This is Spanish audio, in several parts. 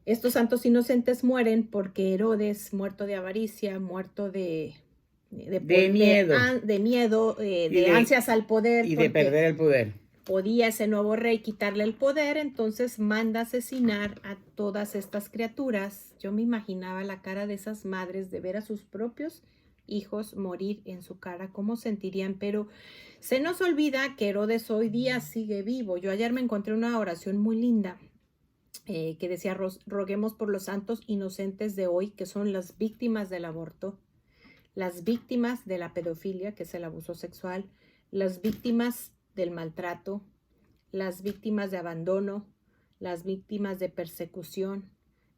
Estos santos inocentes mueren porque Herodes, muerto de avaricia, muerto De miedo de miedo, y de de, ansias al poder, y de porque perder el poder. podía ese nuevo rey quitarle el poder, entonces manda asesinar a todas estas criaturas. Yo me imaginaba la cara de esas madres de ver a sus propios hijos morir en su cara, cómo sentirían, pero se nos olvida que Herodes hoy día sigue vivo. Yo ayer me encontré una oración muy linda que decía, roguemos por los santos inocentes de hoy, que son las víctimas del aborto, las víctimas de la pedofilia, que es el abuso sexual, las víctimas del maltrato, las víctimas de abandono, las víctimas de persecución,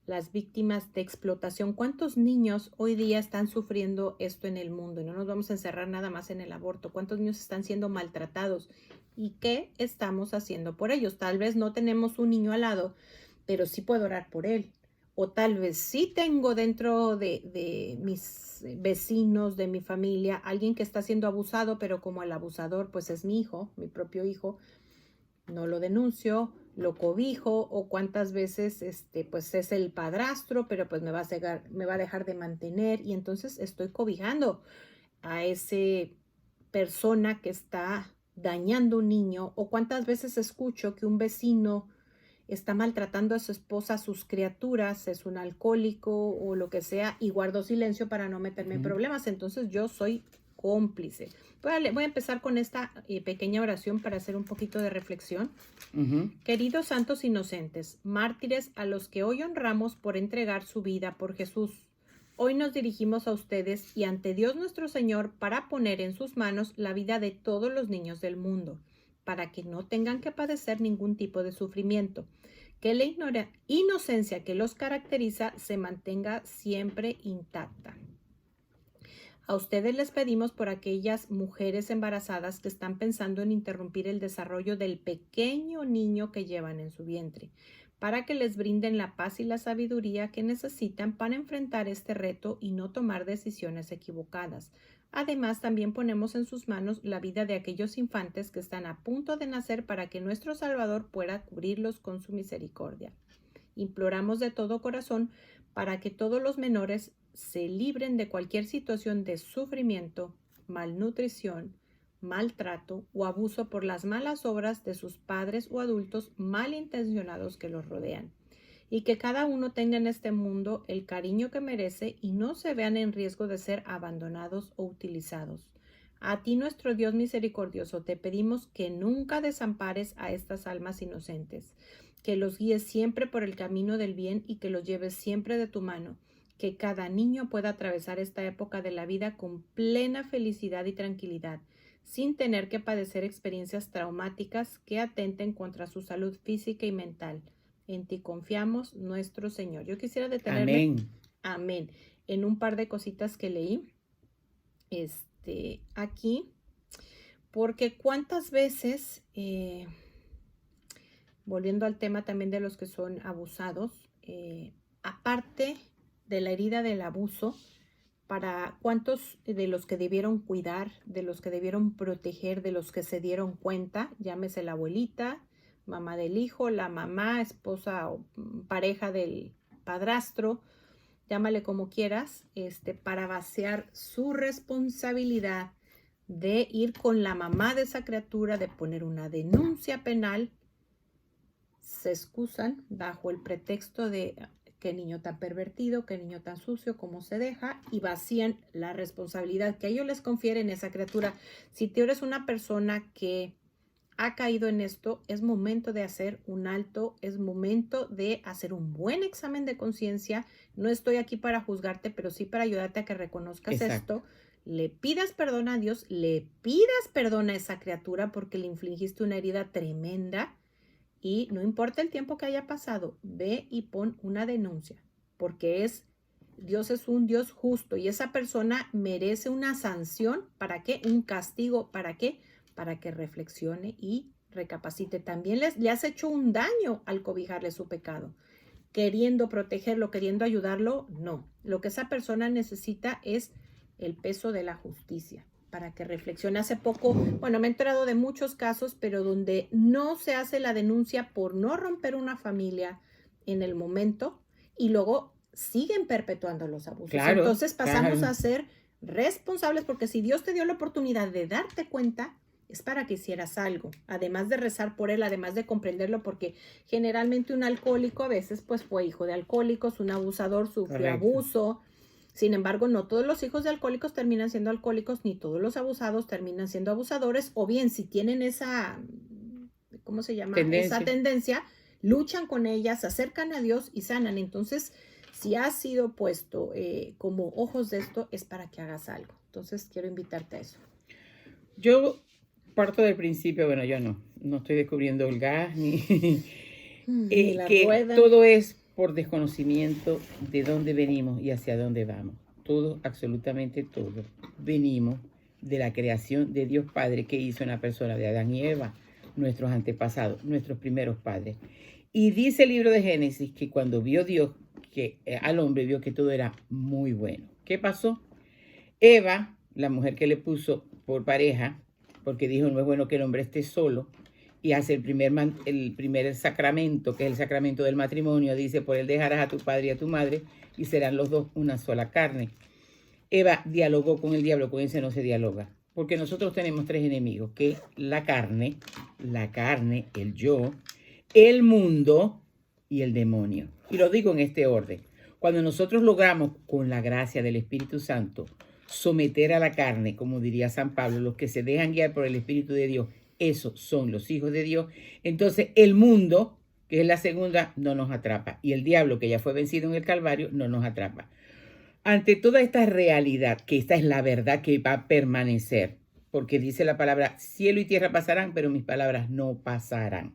las víctimas de explotación. ¿Cuántos niños hoy día están sufriendo esto en el mundo? Y no nos vamos a encerrar nada más en el aborto. ¿Cuántos niños están siendo maltratados? ¿Y qué estamos haciendo por ellos? Tal vez no tenemos un niño al lado, pero sí puedo orar por él. O tal vez sí tengo dentro de mis vecinos, de mi familia, alguien que está siendo abusado, pero como el abusador pues es mi hijo, mi propio hijo, no lo denuncio, lo cobijo, o cuántas veces pues es el padrastro, pero pues me va a dejar de mantener, y entonces estoy cobijando a ese persona que está dañando un niño. O cuántas veces escucho que un vecino está maltratando a su esposa, a sus criaturas, es un alcohólico o lo que sea, y guardo silencio para no meterme en Ujú, problemas. Entonces yo soy cómplice. Voy a empezar con esta pequeña oración para hacer un poquito de reflexión. ujú. Queridos santos inocentes, mártires a los que hoy honramos por entregar su vida por Jesús, hoy nos dirigimos a ustedes y ante Dios nuestro Señor para poner en sus manos la vida de todos los niños del mundo, para que no tengan que padecer ningún tipo de sufrimiento, que la inocencia que los caracteriza se mantenga siempre intacta. A ustedes les pedimos por aquellas mujeres embarazadas que están pensando en interrumpir el desarrollo del pequeño niño que llevan en su vientre, para que les brinden la paz y la sabiduría que necesitan para enfrentar este reto y no tomar decisiones equivocadas. Además, también ponemos en sus manos la vida de aquellos infantes que están a punto de nacer para que nuestro Salvador pueda cubrirlos con su misericordia. Imploramos de todo corazón para que todos los menores se libren de cualquier situación de sufrimiento, malnutrición, maltrato o abuso por las malas obras de sus padres o adultos malintencionados que los rodean, y que cada uno tenga en este mundo el cariño que merece y no se vean en riesgo de ser abandonados o utilizados. A ti, nuestro Dios misericordioso, te pedimos que nunca desampares a estas almas inocentes, que los guíes siempre por el camino del bien y que los lleves siempre de tu mano, que cada niño pueda atravesar esta época de la vida con plena felicidad y tranquilidad, sin tener que padecer experiencias traumáticas que atenten contra su salud física y mental. En ti confiamos, nuestro Señor. Yo quisiera detenerme, Amén. amén, en un par de cositas que leí aquí, porque cuántas veces, volviendo al tema también de los que son abusados, aparte de la herida del abuso, para cuántos de los que debieron cuidar, de los que debieron proteger, de los que se dieron cuenta, llámese la abuelita, mamá del hijo, la mamá, esposa o pareja del padrastro, llámale como quieras, para vaciar su responsabilidad de ir con la mamá de esa criatura, de poner una denuncia penal, se excusan bajo el pretexto de qué niño tan pervertido, qué niño tan sucio, cómo se deja, y vacían la responsabilidad que ellos les confieren a esa criatura. Si tú eres una persona que ha caído en esto, es momento de hacer un alto, es momento de hacer un buen examen de conciencia. No estoy aquí para juzgarte, pero sí para ayudarte a que reconozcas Exacto. esto, le pidas perdón a Dios, le pidas perdón a esa criatura porque le infligiste una herida tremenda, y no importa el tiempo que haya pasado, ve y pon una denuncia, porque Dios es un Dios justo y esa persona merece una sanción. ¿Para qué? Un castigo. ¿Para qué? Para que reflexione y recapacite. También le has hecho un daño al cobijarle su pecado. Queriendo protegerlo, queriendo ayudarlo, no. Lo que esa persona necesita es el peso de la justicia para que reflexione. Hace poco, bueno, me he enterado de muchos casos, pero donde no se hace la denuncia por no romper una familia en el momento, y luego siguen perpetuando los abusos. Claro, Entonces pasamos claro. a ser responsables, porque si Dios te dio la oportunidad de darte cuenta, es para que hicieras algo, además de rezar por él, además de comprenderlo, porque generalmente un alcohólico a veces pues fue hijo de alcohólicos, un abusador sufrió Correcto. abuso. Sin embargo, no todos los hijos de alcohólicos terminan siendo alcohólicos, ni todos los abusados terminan siendo abusadores, o bien si tienen esa, ¿cómo se llama? Esa tendencia, luchan con ella, se acercan a Dios y sanan. Entonces, si has sido puesto como ojos de esto, es para que hagas algo. Entonces, quiero invitarte a eso. Yo parto del principio, bueno, yo no estoy descubriendo el gas, ni que rueda. Todo es por desconocimiento de dónde venimos y hacia dónde vamos. Todo, absolutamente todo. Venimos de la creación de Dios Padre que hizo en la persona de Adán y Eva, nuestros antepasados, nuestros primeros padres. Y dice el libro de Génesis que cuando vio Dios que al hombre, vio que todo era muy bueno. ¿Qué pasó? Eva, la mujer que le puso por pareja, porque dijo no es bueno que el hombre esté solo, y hace el primer sacramento, que es el sacramento del matrimonio, dice, por él dejarás a tu padre y a tu madre, y serán los dos una sola carne. Eva dialogó con el diablo, con ese no se dialoga, porque nosotros tenemos tres enemigos, que es la carne, el yo, el mundo y el demonio. Y lo digo en este orden. Cuando nosotros logramos, con la gracia del Espíritu Santo, someter a la carne, como diría San Pablo, los que se dejan guiar por el Espíritu de Dios, esos son los hijos de Dios. Entonces el mundo, que es la segunda, no nos atrapa. Y el diablo, que ya fue vencido en el Calvario, no nos atrapa. Ante toda esta realidad, que esta es la verdad que va a permanecer, porque dice la palabra, cielo y tierra pasarán, pero mis palabras no pasarán.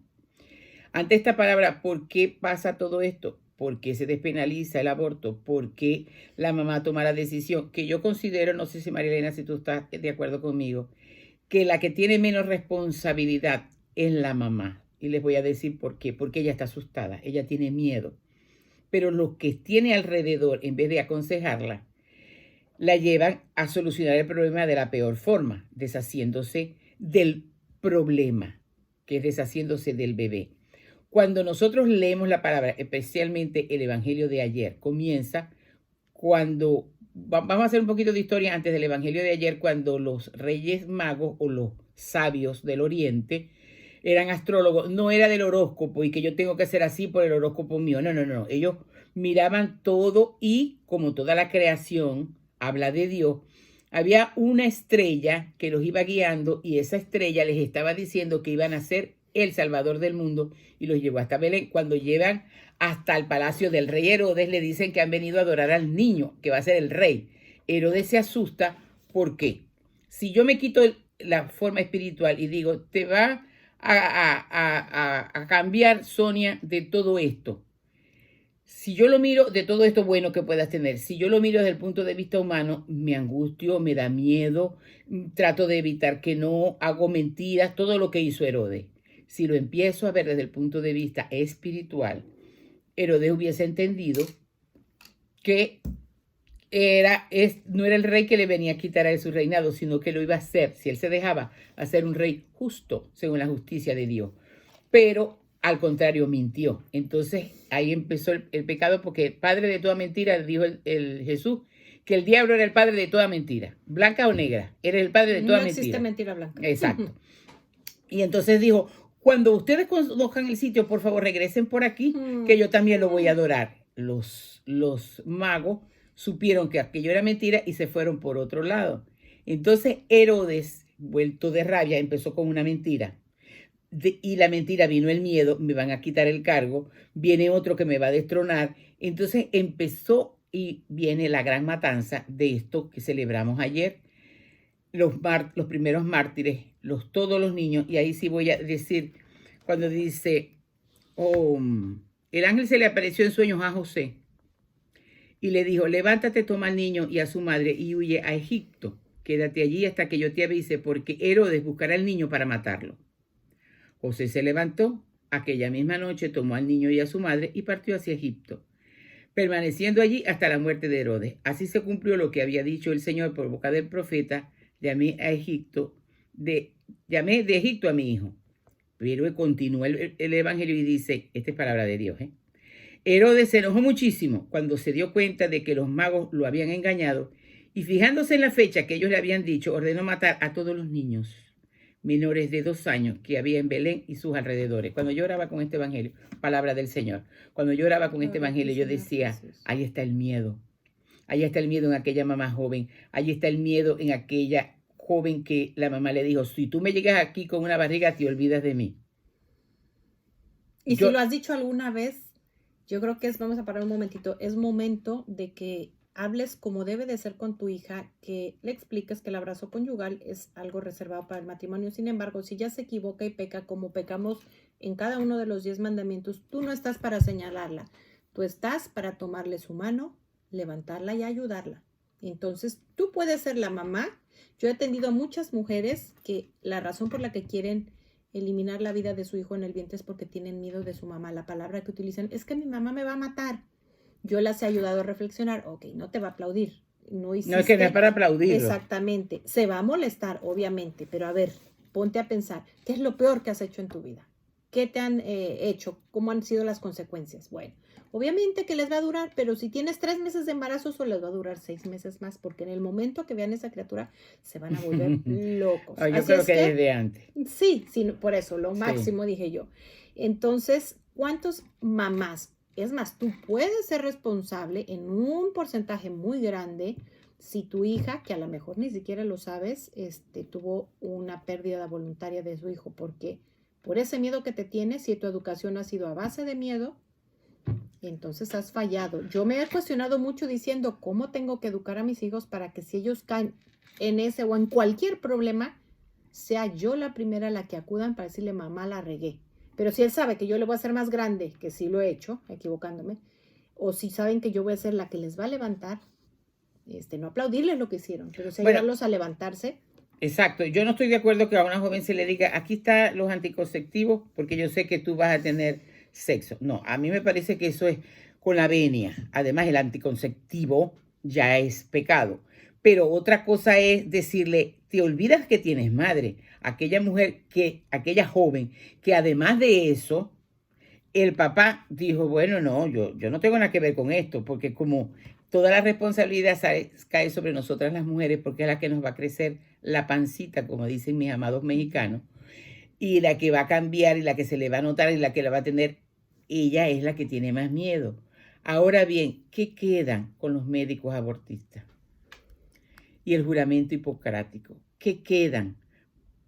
Ante esta palabra, ¿por qué pasa todo esto? ¿Por qué se despenaliza el aborto? ¿Por qué la mamá toma la decisión? Que yo considero, no sé si María Elena, si tú estás de acuerdo conmigo, que la que tiene menos responsabilidad es la mamá. Y les voy a decir por qué. Porque ella está asustada, ella tiene miedo. Pero los que tiene alrededor, en vez de aconsejarla, la llevan a solucionar el problema de la peor forma, deshaciéndose del problema, que es deshaciéndose del bebé. Cuando nosotros leemos la palabra, especialmente el Evangelio de ayer, comienza cuando, vamos a hacer un poquito de historia antes del Evangelio de ayer, cuando los reyes magos o los sabios del oriente eran astrólogos, no era del horóscopo y que yo tengo que hacer así por el horóscopo mío, no, ellos miraban todo y como toda la creación habla de Dios, había una estrella que los iba guiando y esa estrella les estaba diciendo que iban a ser el Salvador del mundo y los llevó hasta Belén. Cuando llevan hasta el palacio del rey Herodes, le dicen que han venido a adorar al niño, que va a ser el rey. Herodes se asusta. ¿Por qué? Si yo me quito la forma espiritual y digo, te va a cambiar, Sonia, de todo esto. Si yo lo miro de todo esto bueno que puedas tener, si yo lo miro desde el punto de vista humano, me angustio, me da miedo, trato de evitar que no, hago mentiras, todo lo que hizo Herodes. Si lo empiezo a ver desde el punto de vista espiritual, Herodes hubiese entendido que no era el rey que le venía a quitar a él su reinado, sino que lo iba a hacer, si él se dejaba, a ser un rey justo, según la justicia de Dios. Pero, al contrario, mintió. Entonces, ahí empezó el pecado, porque el padre de toda mentira, dijo el Jesús, que el diablo era el padre de toda mentira. Blanca o negra, era el padre de toda mentira. No existe mentira blanca. Exacto. Y entonces dijo, cuando ustedes conozcan el sitio, por favor, regresen por aquí, que yo también lo voy a adorar. Los magos supieron que aquello era mentira y se fueron por otro lado. Entonces Herodes, vuelto de rabia, empezó con una mentira. Y la mentira vino el miedo, me van a quitar el cargo, viene otro que me va a destronar. Entonces empezó y viene la gran matanza de esto que celebramos ayer. Los primeros mártires, todos los niños, y ahí sí voy a decir, cuando dice, el ángel se le apareció en sueños a José y le dijo, levántate, toma al niño y a su madre y huye a Egipto. Quédate allí hasta que yo te avise, porque Herodes buscará al niño para matarlo. José se levantó aquella misma noche, tomó al niño y a su madre y partió hacia Egipto, permaneciendo allí hasta la muerte de Herodes. Así se cumplió lo que había dicho el Señor por boca del profeta, llamé de Egipto a mi hijo. Pero continúa el evangelio y dice, esta es palabra de Dios, Herodes se enojó muchísimo cuando se dio cuenta de que los magos lo habían engañado y fijándose en la fecha que ellos le habían dicho, ordenó matar a todos los niños menores de 2 años que había en Belén y sus alrededores. Cuando yo oraba con este evangelio, palabra del Señor, cuando yo oraba con este evangelio, yo decía, ahí está el miedo. Ahí está el miedo en aquella mamá joven. Ahí está el miedo en aquella joven que la mamá le dijo, si tú me llegas aquí con una barriga, te olvidas de mí. Y si lo has dicho alguna vez, yo creo que vamos a parar un momentito, es momento de que hables como debe de ser con tu hija, que le expliques que el abrazo conyugal es algo reservado para el matrimonio. Sin embargo, si ya se equivoca y peca como pecamos en cada uno de los 10 mandamientos, tú no estás para señalarla, tú estás para tomarle su mano, levantarla y ayudarla. Entonces, tú puedes ser la mamá. Yo he atendido a muchas mujeres que la razón por la que quieren eliminar la vida de su hijo en el vientre es porque tienen miedo de su mamá. La palabra que utilizan es que mi mamá me va a matar. Yo las he ayudado a reflexionar. Ok, no te va a aplaudir. No es que no es para aplaudirlo. Exactamente. Se va a molestar, obviamente, pero a ver, ponte a pensar, ¿qué es lo peor que has hecho en tu vida? ¿Qué te han hecho? ¿Cómo han sido las consecuencias? Bueno, obviamente que les va a durar, pero si tienes 3 meses de embarazo, solo les va a durar 6 meses más, porque en el momento que vean esa criatura, se van a volver locos. Yo Así creo que desde antes. Sí, por eso, lo máximo dije yo. Entonces, ¿cuántos mamás? Es más, tú puedes ser responsable en un porcentaje muy grande si tu hija, que a lo mejor ni siquiera lo sabes, tuvo una pérdida voluntaria de su hijo, porque por ese miedo que te tienes, si tu educación ha sido a base de miedo, entonces has fallado. Yo me he cuestionado mucho diciendo cómo tengo que educar a mis hijos para que si ellos caen en ese o en cualquier problema, sea yo la primera a la que acudan para decirle, mamá, la regué. Pero si él sabe que yo le voy a hacer más grande, que sí lo he hecho, equivocándome, o si saben que yo voy a ser la que les va a levantar, no aplaudirles lo que hicieron, pero sí ayudarlos a levantarse. Exacto. Yo no estoy de acuerdo que a una joven se le diga, aquí están los anticonceptivos, porque yo sé que tú vas a tener sexo. No, a mí me parece que eso es con la venia. Además, el anticonceptivo ya es pecado. Pero otra cosa es decirle, te olvidas que tienes madre. Aquella mujer, aquella joven, que además de eso, el papá dijo, bueno, no, yo no tengo nada que ver con esto, porque como toda la responsabilidad cae sobre nosotras las mujeres, porque es la que nos va a crecer la pancita, como dicen mis amados mexicanos, y la que va a cambiar y la que se le va a notar y la que la va a tener, ella es la que tiene más miedo. Ahora bien, ¿qué quedan con los médicos abortistas? Y el juramento hipocrático, ¿qué quedan?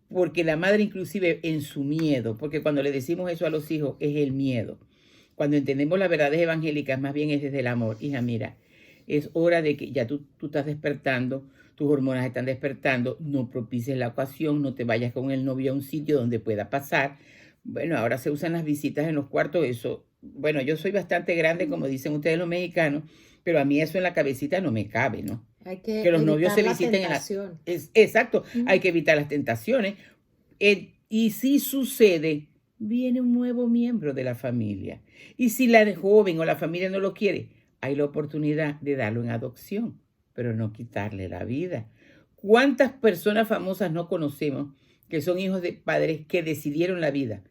Porque la madre inclusive en su miedo, porque cuando le decimos eso a los hijos es el miedo. Cuando entendemos las verdades evangélicas, más bien es desde el amor. Hija, mira, es hora de que ya tú estás despertando, tus hormonas están despertando, no propicies la ocasión, no te vayas con el novio a un sitio donde pueda pasar. Bueno, ahora se usan las visitas en los cuartos, eso. Bueno, yo soy bastante grande, como dicen ustedes los mexicanos, pero a mí eso en la cabecita no me cabe, ¿no? Hay que los novios se visiten exacto, hay que evitar las tentaciones. Y si sucede, viene un nuevo miembro de la familia. Y si la joven o la familia no lo quiere, hay la oportunidad de darlo en adopción, pero no quitarle la vida. ¿Cuántas personas famosas no conocemos que son hijos de padres que decidieron la vida?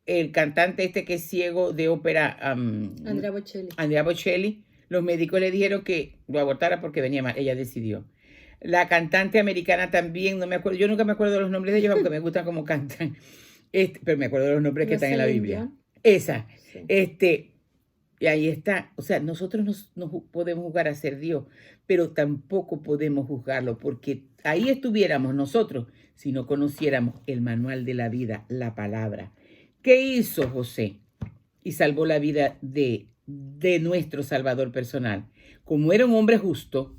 El cantante que es ciego de ópera, Andrea Bocelli, los médicos le dijeron que lo abortara porque venía mal. Ella decidió. La cantante americana también, no me acuerdo, yo nunca me acuerdo de los nombres de ellos, aunque me gusta cómo cantan. Pero me acuerdo de los nombres que están en la Biblia. Esa. Sí. Y ahí está. O sea, nosotros no podemos juzgar a ser Dios, pero tampoco podemos juzgarlo, porque ahí estuviéramos nosotros si no conociéramos el manual de la vida, la palabra. ¿Qué hizo José? Y salvó la vida de nuestro Salvador personal. Como era un hombre justo,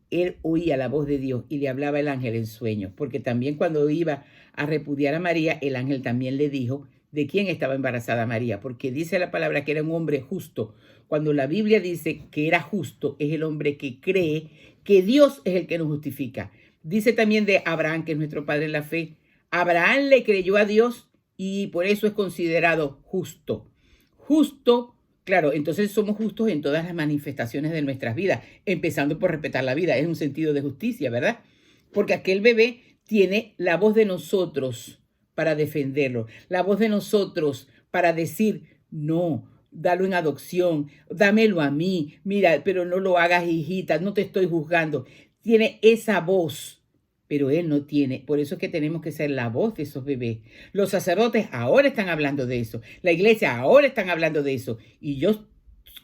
él oía la voz de Dios y le hablaba el ángel en sueños, porque también cuando iba a repudiar a María, el ángel también le dijo de quién estaba embarazada María, porque dice la palabra que era un hombre justo. Cuando la Biblia dice que era justo, es el hombre que cree que Dios es el que nos justifica. Dice también de Abraham, que es nuestro padre en la fe. Abraham le creyó a Dios y por eso es considerado justo. Justo, claro, entonces somos justos en todas las manifestaciones de nuestras vidas, empezando por respetar la vida. Es un sentido de justicia, ¿verdad? Porque aquel bebé tiene la voz de nosotros para defenderlo, la voz de nosotros para decir, no, dalo en adopción, dámelo a mí, mira, pero no lo hagas, hijita, no te estoy juzgando. Tiene esa voz, pero él no tiene. Por eso es que tenemos que ser la voz de esos bebés. Los sacerdotes ahora están hablando de eso, la iglesia ahora están hablando de eso, y yo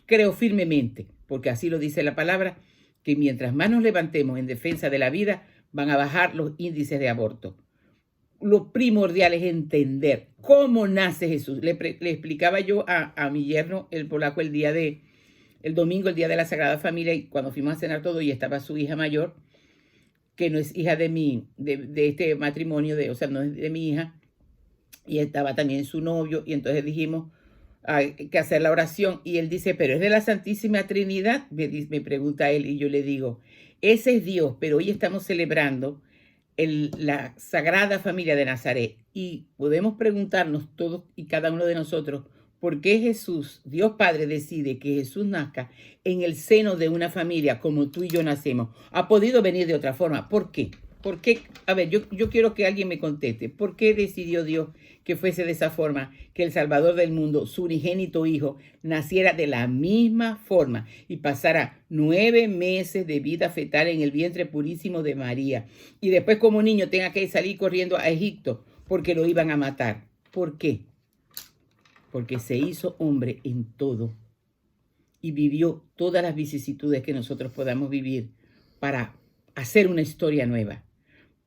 creo firmemente, porque así lo dice la palabra, que mientras más nos levantemos en defensa de la vida, van a bajar los índices de aborto. Lo primordial es entender cómo nace Jesús. Le explicaba yo a mi yerno, el polaco, el domingo, el día de la Sagrada Familia, y cuando fuimos a cenar todo, y estaba su hija mayor, que no es hija de este matrimonio, o sea, no es de mi hija, y estaba también su novio, y entonces dijimos, hay que hacer la oración, y él dice, pero es de la Santísima Trinidad, me pregunta él, y yo le digo, ese es Dios, pero hoy estamos celebrando la Sagrada Familia de Nazaret, y podemos preguntarnos todos y cada uno de nosotros, ¿por qué Jesús, Dios Padre, decide que Jesús nazca en el seno de una familia como tú y yo nacemos? Ha podido venir de otra forma. ¿Por qué? ¿Por qué? A ver, yo quiero que alguien me conteste. ¿Por qué decidió Dios que fuese de esa forma, que el Salvador del mundo, su unigénito Hijo, naciera de la misma forma y pasara 9 meses de vida fetal en el vientre purísimo de María, y después como niño tenga que salir corriendo a Egipto porque lo iban a matar? ¿Por qué? Porque se hizo hombre en todo y vivió todas las vicisitudes que nosotros podamos vivir para hacer una historia nueva.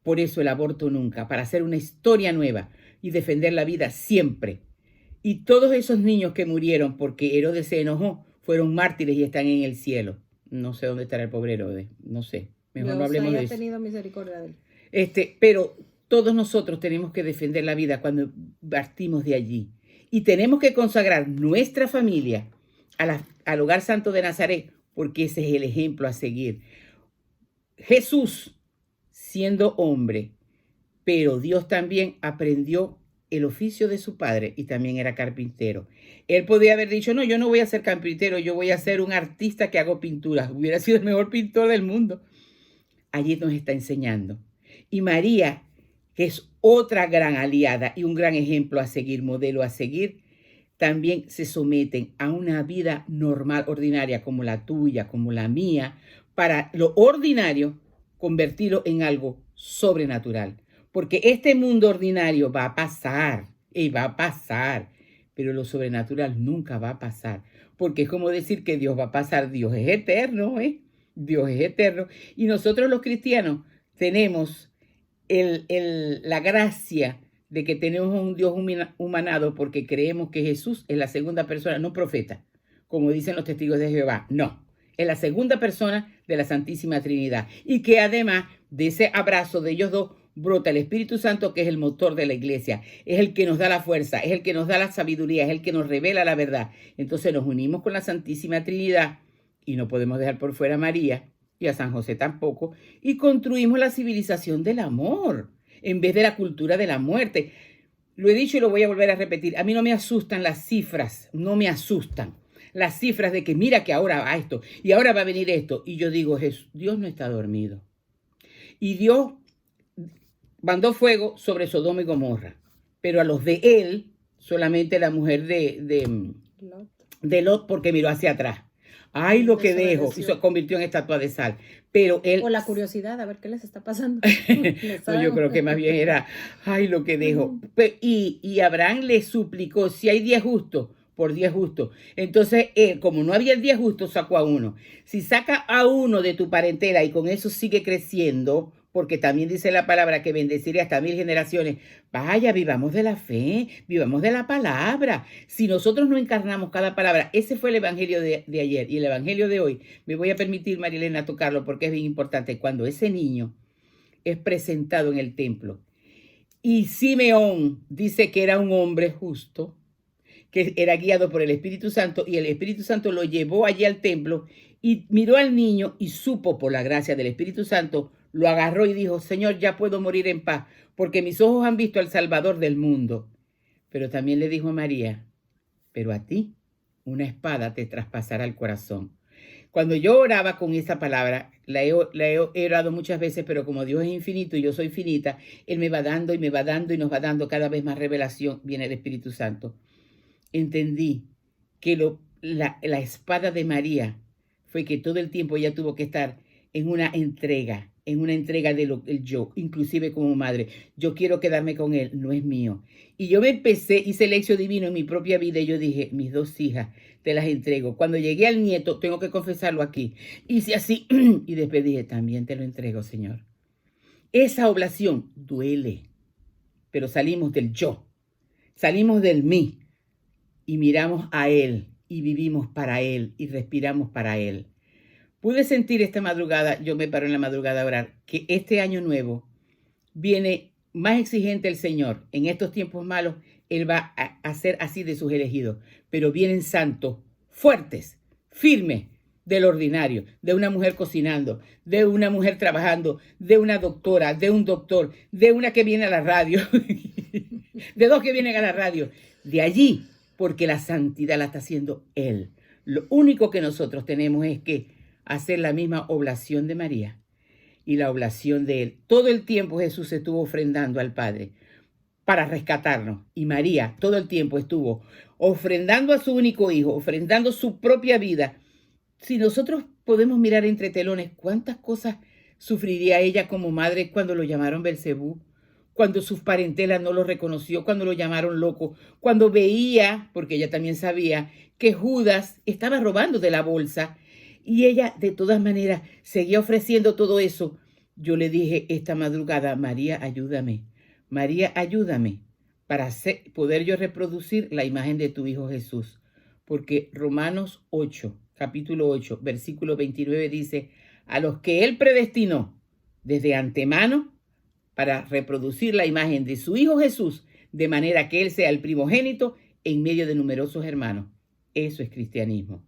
Por eso el aborto nunca, para hacer una historia nueva y defender la vida siempre. Y todos esos niños que murieron porque Herodes se enojó fueron mártires y están en el cielo. No sé dónde estará el pobre Herodes, no sé. Mejor no hablemos de eso. Tenido misericordia de él. Pero todos nosotros tenemos que defender la vida cuando partimos de allí. Y tenemos que consagrar nuestra familia al hogar santo de Nazaret, porque ese es el ejemplo a seguir. Jesús, siendo hombre, pero Dios también aprendió el oficio de su padre y también era carpintero. Él podía haber dicho, no, yo no voy a ser carpintero, yo voy a ser un artista que hago pinturas. Hubiera sido el mejor pintor del mundo. Allí nos está enseñando. Y María, que es otra gran aliada y un gran ejemplo a seguir, modelo a seguir, también se someten a una vida normal, ordinaria, como la tuya, como la mía, para lo ordinario convertirlo en algo sobrenatural. Porque este mundo ordinario va a pasar, y va a pasar, pero lo sobrenatural nunca va a pasar. Porque es como decir que Dios va a pasar. Dios es eterno, ¿eh? Dios es eterno. Y nosotros los cristianos tenemos la gracia de que tenemos un Dios humanado porque creemos que Jesús es la segunda persona, no profeta, como dicen los testigos de Jehová. No, es la segunda persona de la Santísima Trinidad. Y que además de ese abrazo de ellos dos, brota el Espíritu Santo, que es el motor de la iglesia, es el que nos da la fuerza, es el que nos da la sabiduría, es el que nos revela la verdad. Entonces nos unimos con la Santísima Trinidad y no podemos dejar por fuera a María y a San José tampoco, y construimos la civilización del amor en vez de la cultura de la muerte. Lo he dicho y lo voy a volver a repetir. A mí no me asustan las cifras, no me asustan las cifras de que mira que ahora va esto y ahora va a venir esto. Y yo digo, Dios no está dormido. Y Dios mandó fuego sobre Sodoma y Gomorra, pero a los de él, solamente la mujer de Lot, porque miró hacia atrás. Ay, lo que dejo, y se convirtió en estatua de sal. Pero él... O la curiosidad, a ver qué les está pasando. No, yo creo que más bien era, ay, lo que dejo. Y Abraham le suplicó, si hay 10 justos, por 10 justos. Entonces, él, como no había 10 justos, sacó a uno. Si saca a uno de tu parentela y con eso sigue creciendo, porque también dice la palabra que bendeciré hasta 1000 generaciones. Vaya, vivamos de la fe, vivamos de la palabra. Si nosotros no encarnamos cada palabra, ese fue el evangelio de ayer y el evangelio de hoy. Me voy a permitir, Marilena, tocarlo porque es bien importante. Cuando ese niño es presentado en el templo y Simeón dice que era un hombre justo, que era guiado por el Espíritu Santo, y el Espíritu Santo lo llevó allí al templo y miró al niño y supo por la gracia del Espíritu Santo, lo agarró y dijo, Señor, ya puedo morir en paz, porque mis ojos han visto al Salvador del mundo. Pero también le dijo a María, pero a ti una espada te traspasará el corazón. Cuando yo oraba con esa palabra, la he orado muchas veces, pero como Dios es infinito y yo soy finita, Él me va dando y me va dando y nos va dando cada vez más revelación, viene el Espíritu Santo. Entendí que la espada de María fue que todo el tiempo ella tuvo que estar en una entrega del yo, inclusive como madre. Yo quiero quedarme con él, no es mío. Y yo hice el lección divino en mi propia vida y yo dije, mis 2 hijas, te las entrego. Cuando llegué al nieto, tengo que confesarlo aquí. Hice así y después dije, también te lo entrego, Señor. Esa oblación duele, pero salimos del yo, salimos del mí y miramos a él y vivimos para él y respiramos para él. Pude sentir esta madrugada, yo me paro en la madrugada a orar, que este año nuevo viene más exigente el Señor. En estos tiempos malos, Él va a hacer así de sus elegidos. Pero vienen santos, fuertes, firmes, del ordinario, de una mujer cocinando, de una mujer trabajando, de una doctora, de un doctor, de una que viene a la radio, de 2 que vienen a la radio. De allí, porque la santidad la está haciendo Él. Lo único que nosotros tenemos es que hacer la misma oblación de María y la oblación de él. Todo el tiempo Jesús estuvo ofrendando al Padre para rescatarnos. Y María todo el tiempo estuvo ofrendando a su único hijo, ofrendando su propia vida. Si nosotros podemos mirar entre telones, ¿cuántas cosas sufriría ella como madre cuando lo llamaron Belcebú? Cuando su parentela no lo reconoció, cuando lo llamaron loco, cuando veía, porque ella también sabía, que Judas estaba robando de la bolsa. Y ella, de todas maneras, seguía ofreciendo todo eso. Yo le dije esta madrugada, María, ayúdame. María, ayúdame para poder yo reproducir la imagen de tu Hijo Jesús. Porque Romanos 8, capítulo 8, versículo 29 dice, a los que Él predestinó desde antemano para reproducir la imagen de su Hijo Jesús, de manera que Él sea el primogénito en medio de numerosos hermanos. Eso es cristianismo.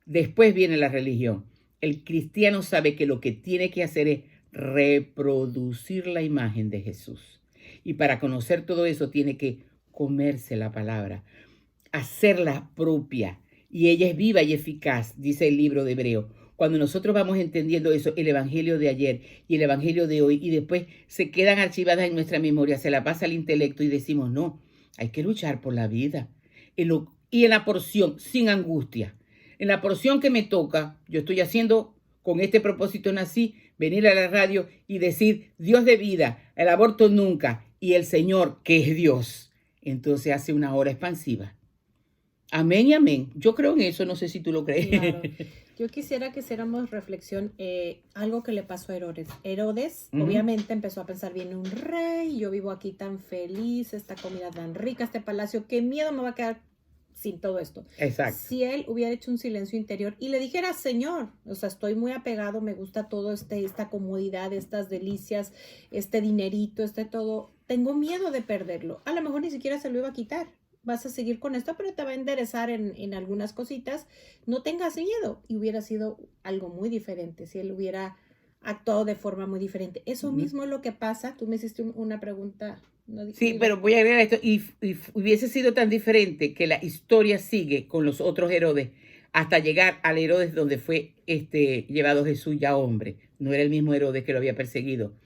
Después viene la religión. El cristiano sabe que lo que tiene que hacer es reproducir la imagen de Jesús. Y para conocer todo eso tiene que comerse la palabra, hacerla propia. Y ella es viva y eficaz, dice el libro de Hebreo. Cuando nosotros vamos entendiendo eso, el evangelio de ayer y el evangelio de hoy, y después se quedan archivadas en nuestra memoria, se la pasa al intelecto y decimos, no, hay que luchar por la vida. Y en la porción, sin angustia. En la porción que me toca, yo estoy haciendo, con este propósito nací, venir a la radio y decir, Dios de vida, el aborto nunca, y el Señor, que es Dios. Entonces hace una hora expansiva. Amén y amén. Yo creo en eso, no sé si tú lo crees. Claro. Yo quisiera que hiciéramos reflexión, algo que le pasó a Herodes. Herodes, obviamente, empezó a pensar, viene un rey, yo vivo aquí tan feliz, esta comida tan rica, este palacio, qué miedo me va a quedar sin todo esto. Exacto. Si él hubiera hecho un silencio interior y le dijera, Señor, o sea, estoy muy apegado, me gusta todo esta comodidad, estas delicias, este dinerito, todo, tengo miedo de perderlo. A lo mejor ni siquiera se lo iba a quitar. Vas a seguir con esto, pero te va a enderezar en algunas cositas. No tengas miedo. Y hubiera sido algo muy diferente si él hubiera actuado de forma muy diferente. Eso mismo es lo que pasa. Tú me hiciste una pregunta. No, sí, pero voy a agregar esto, y hubiese sido tan diferente que la historia sigue con los otros Herodes hasta llegar al Herodes donde fue llevado Jesús ya hombre. No era el mismo Herodes que lo había perseguido.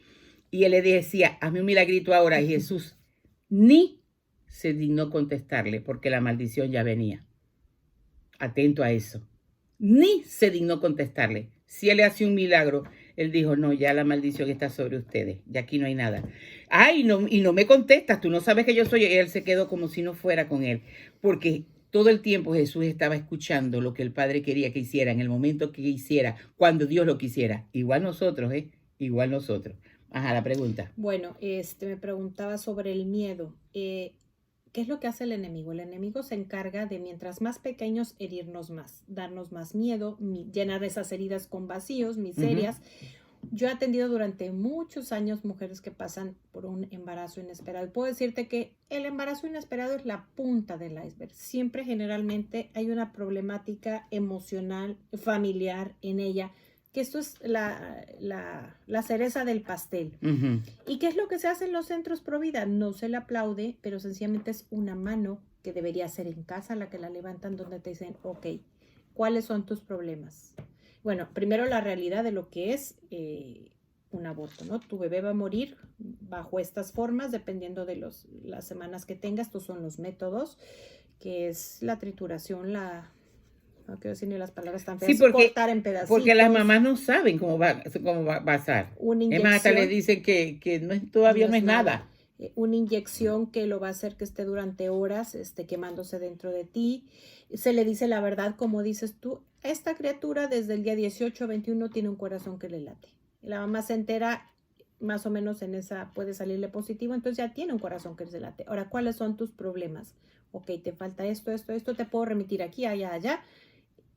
Y él le decía, hazme un milagrito ahora, y Jesús ni se dignó contestarle porque la maldición ya venía. Atento a eso. Ni se dignó contestarle. Si él le hace un milagro, él dijo, no, ya la maldición está sobre ustedes, ya aquí no hay nada. Ay, no, y no me contestas, tú no sabes que yo soy. Y él se quedó como si no fuera con él, porque todo el tiempo Jesús estaba escuchando lo que el Padre quería que hiciera, en el momento que hiciera, cuando Dios lo quisiera. Igual nosotros, igual nosotros. Ajá, la pregunta. Bueno, me preguntaba sobre el miedo. ¿Qué es lo que hace el enemigo? El enemigo se encarga de, mientras más pequeños, herirnos más, darnos más miedo, llenar esas heridas con vacíos, miserias. Yo he atendido durante muchos años mujeres que pasan por un embarazo inesperado. Y puedo decirte que el embarazo inesperado es la punta del iceberg. Siempre, generalmente, hay una problemática emocional, familiar en ella, que esto es la cereza del pastel. ¿Y qué es lo que se hace en los centros Provida? No se le aplaude, pero sencillamente es una mano que debería ser en casa la que la levantan, donde te dicen, ok, ¿cuáles son tus problemas? Bueno, primero la realidad de lo que es un aborto, ¿no? Tu bebé va a morir bajo estas formas, dependiendo de las semanas que tengas. Estos son los métodos que es la trituración, no quiero decir ni las palabras tan feas, sí, porque, cortar en pedacitos. Porque las mamás no saben cómo va a pasar. Una Es inyección. más, hasta les dicen que todavía no es nada. Una inyección que lo va a hacer que esté durante horas quemándose dentro de ti. Se le dice la verdad, como dices tú, esta criatura desde el día 18 o 21 tiene un corazón que le late. La mamá se entera, más o menos en esa puede salirle positivo, entonces ya tiene un corazón que se late. Ahora, ¿cuáles son tus problemas? Ok, te falta esto, te puedo remitir aquí, allá, allá,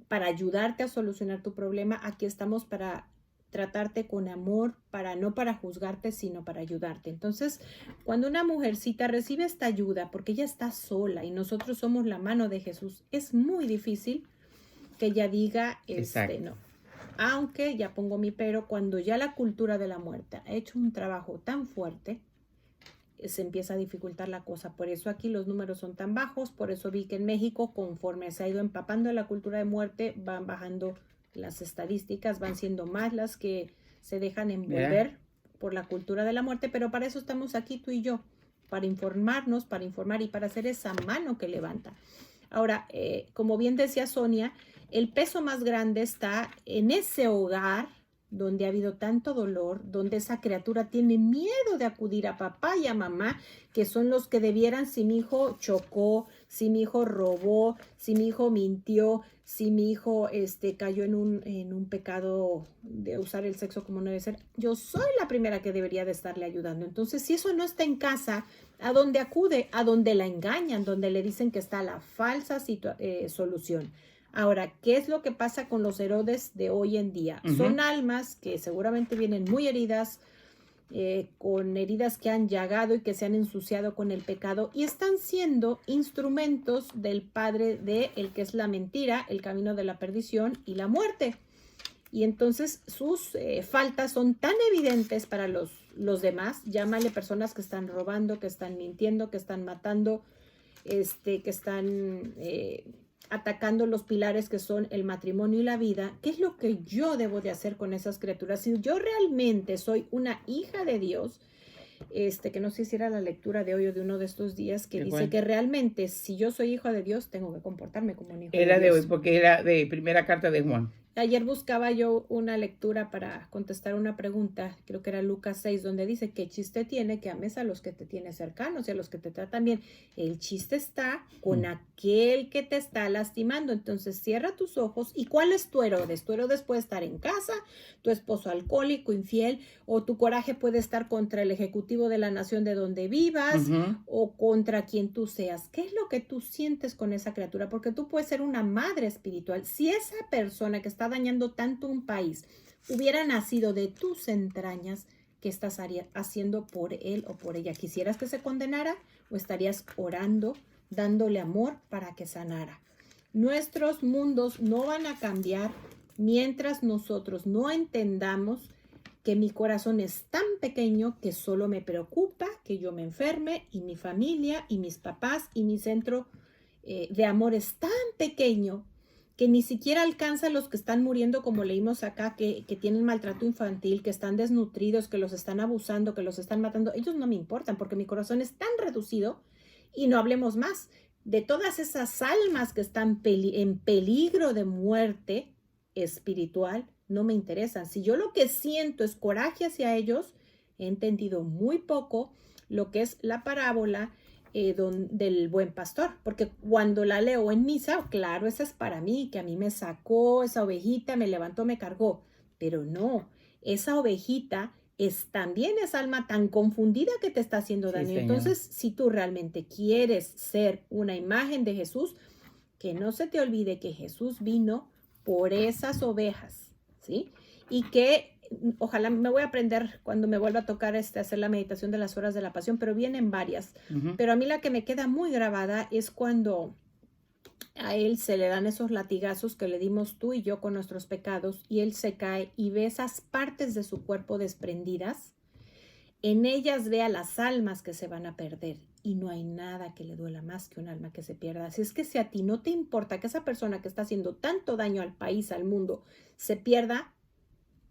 para ayudarte a solucionar tu problema. Aquí estamos para tratarte con amor, no para juzgarte, sino para ayudarte. Entonces, cuando una mujercita recibe esta ayuda, porque ella está sola y nosotros somos la mano de Jesús, es muy difícil que ella diga, no. Aunque, ya pongo mi pero, cuando ya la cultura de la muerte ha hecho un trabajo tan fuerte, se empieza a dificultar la cosa. Por eso aquí los números son tan bajos, por eso vi que en México, conforme se ha ido empapando la cultura de muerte, van bajando las estadísticas, van siendo más las que se dejan envolver por la cultura de la muerte, pero para eso estamos aquí tú y yo, para informarnos, para informar y para hacer esa mano que levanta. Ahora, como bien decía Sonia, el peso más grande está en ese hogar donde ha habido tanto dolor, donde esa criatura tiene miedo de acudir a papá y a mamá, que son los que debieran, si mi hijo chocó, si mi hijo robó, si mi hijo mintió, si mi hijo cayó en un pecado de usar el sexo como no debe ser, yo soy la primera que debería de estarle ayudando. Entonces, si eso no está en casa, ¿a dónde acude? A donde la engañan, donde le dicen que está la falsa solución. Ahora, ¿qué es lo que pasa con los Herodes de hoy en día? Son almas que seguramente vienen muy heridas, con heridas que han llagado y que se han ensuciado con el pecado y están siendo instrumentos del padre de el que es la mentira, el camino de la perdición y la muerte. Y entonces sus faltas son tan evidentes para los demás, llámale personas que están robando, que están mintiendo, que están matando, que están atacando los pilares que son el matrimonio y la vida. ¿Qué es lo que yo debo de hacer con esas criaturas? Si yo realmente soy una hija de Dios, que no sé si era la lectura de hoy o de uno de estos días, que dice que realmente si yo soy hijo de Dios, tengo que comportarme como un hijo de Dios. Era de hoy, porque era de primera carta de Juan. Ayer buscaba yo una lectura para contestar una pregunta, creo que era Lucas 6, donde dice, ¿qué chiste tiene que ames a los que te tienes cercanos y a los que te tratan bien? El chiste está con aquel que te está lastimando. Entonces cierra tus ojos. ¿Y cuál es tu Herodes? Tu Herodes puede estar en casa, tu esposo alcohólico, infiel, o tu coraje puede estar contra el ejecutivo de la nación de donde vivas, o contra quien tú seas. ¿Qué es lo que tú sientes con esa criatura? Porque tú puedes ser una madre espiritual. Si esa persona que está dañando tanto un país hubiera nacido de tus entrañas, ¿qué estás haciendo por él o por ella? ¿Quisieras que se condenara o estarías orando, dándole amor para que sanara? Nuestros mundos no van a cambiar mientras nosotros no entendamos que mi corazón es tan pequeño que solo me preocupa que yo me enferme y mi familia y mis papás y mi centro de amor es tan pequeño que ni siquiera alcanza a los que están muriendo, como leímos acá, que tienen maltrato infantil, que están desnutridos, que los están abusando, que los están matando. Ellos no me importan porque mi corazón es tan reducido. Y no hablemos más de todas esas almas que están en peligro de muerte espiritual, no me interesan. Si yo lo que siento es coraje hacia ellos, he entendido muy poco lo que es la parábola del buen pastor, porque cuando la leo en misa, claro, esa es para mí, que a mí me sacó esa ovejita, me levantó, me cargó, pero no, esa ovejita es también esa alma tan confundida que te está haciendo daño. Señor. Entonces, si tú realmente quieres ser una imagen de Jesús, que no se te olvide que Jesús vino por esas ovejas, ¿sí? Y que ojalá me voy a aprender cuando me vuelva a tocar hacer la meditación de las horas de la pasión, pero vienen varias. Pero a mí la que me queda muy grabada es cuando a él se le dan esos latigazos que le dimos tú y yo con nuestros pecados y él se cae y ve esas partes de su cuerpo desprendidas. En ellas ve a las almas que se van a perder y no hay nada que le duela más que un alma que se pierda. Así es que si a ti no te importa que esa persona que está haciendo tanto daño al país, al mundo, se pierda,